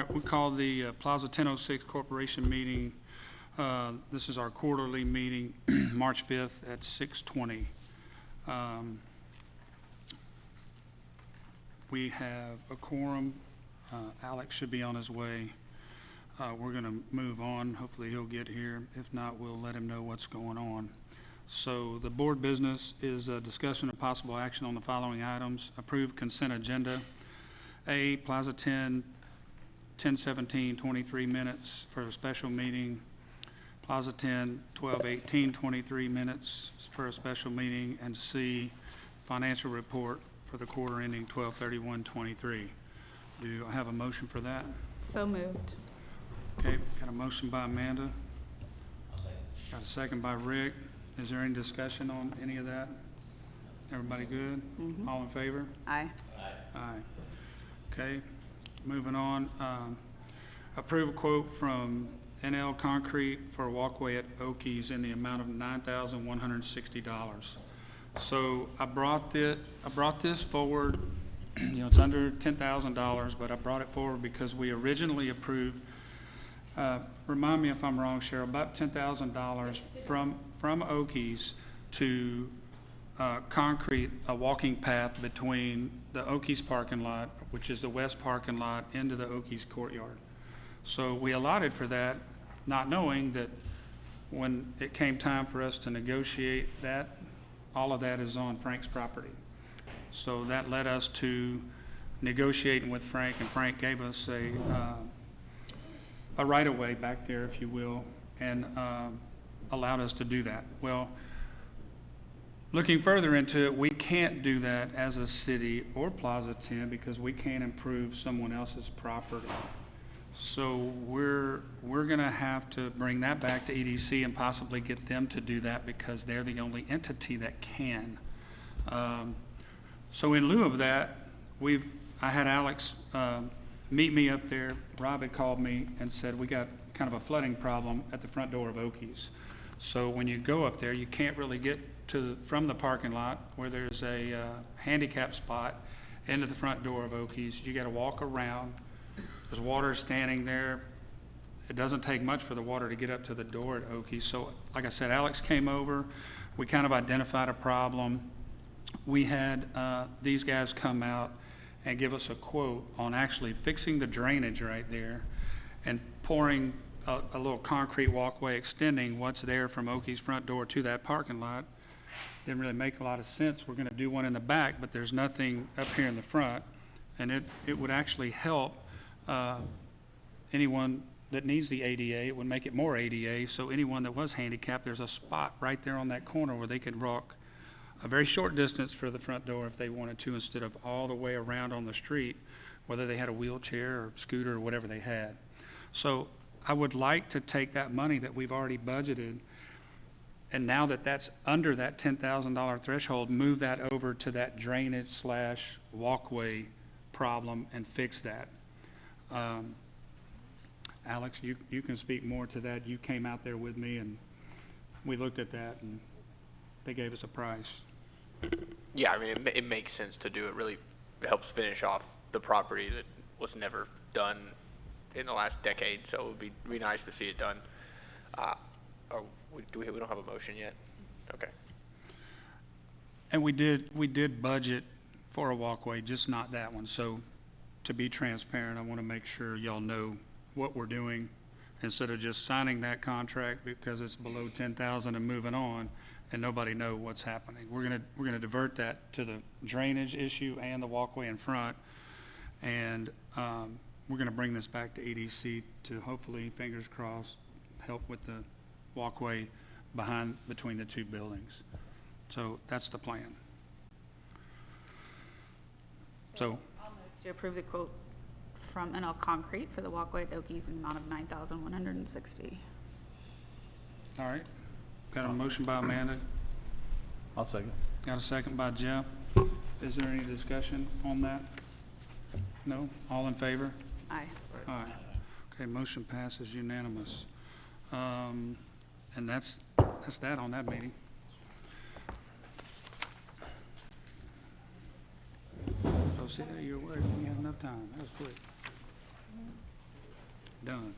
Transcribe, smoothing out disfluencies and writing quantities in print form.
right, we call the Plaza 1006 Corporation meeting. This is our quarterly meeting, March 5th at 6:20. We have a quorum. Alex should be on his way. We're going to move on. Hopefully he'll get here. If not, we'll let him know what's going on. So the board business is a discussion of possible action on the following items. Approved consent agenda. A, Plaza 10/17/23 minutes for a special meeting. Plaza 10/12/18/23 minutes for a special meeting. And C, financial report for the quarter ending 12/31/23. Do I have a motion for that? So moved. Okay, got a motion by Amanda. Got a second by Rick. Is there any discussion on any of that? Everybody good? Mm-hmm. All in favor? Aye. Aye. Okay, moving on. Approve a quote from NL Concrete for a walkway at Okies in the amount of $9,160. So I brought this forward. You know, it's under $10,000, but I brought it forward because we originally approved. Remind me if I'm wrong, Cheryl. About $10,000 from Okies to concrete a walking path between the Okies parking lot, which is the west parking lot, into the Okies courtyard. So we allotted for that, not knowing that when it came time for us to negotiate that, all of that is on Frank's property. So that led us to negotiating with Frank, and Frank gave us a right-of-way back there, if you will, and allowed us to do that. Well, looking further into it, we can't do that as a city or Plaza 10 because we can't improve someone else's property. So we're going to have to bring that back to EDC and possibly get them to do that because they're the only entity that can. So in lieu of that, I had Alex meet me up there. Rob had called me and said we got kind of a flooding problem at the front door of Okies. So when you go up there, you can't really get from the parking lot where there's a handicap spot into the front door of Okies. You got to walk around. There's water standing there. It doesn't take much for the water to get up to the door at Okies. So like I said, Alex came over. We kind of identified a problem. We had these guys come out and give us a quote on actually fixing the drainage right there and pouring a little concrete walkway extending what's there from Okies' front door to that parking lot. Didn't really make a lot of sense. We're going to do one in the back, but there's nothing up here in the front, and it would actually help anyone that needs the ADA. It would make it more ADA, so anyone that was handicapped, there's a spot right there on that corner where they could walk a very short distance for the front door if they wanted to, instead of all the way around on the street, whether they had a wheelchair or scooter or whatever they had. So I would like to take that money that we've already budgeted, and now that that's under that $10,000 threshold, move that over to that drainage / walkway problem and fix that. Alex, you can speak more to that. You came out there with me and we looked at that and they gave us a price. Yeah, I mean, it makes sense to do. It really helps finish off the property that was never done in the last decade, so it would be nice to see it done. We don't have a motion yet? Okay. And we did budget for a walkway, just not that one. So to be transparent, I want to make sure y'all know what we're doing instead of just signing that contract because it's below $10,000 and moving on and nobody know what's happening. We're gonna divert that to the drainage issue and the walkway in front, and we're gonna bring this back to EDC to hopefully, fingers crossed, help with the walkway between the two buildings. So that's the plan. So I'll move to approve the quote from NL Concrete for the walkway at Okies in the amount of $9,160. all right, got a motion by Amanda. I'll second. Got a second by Jeff. Is there any discussion on that? No? All in favor? Aye. Aye. Okay, motion passes unanimous. And that's that on that meeting. So see, you're aware we had enough time. That was quick. done.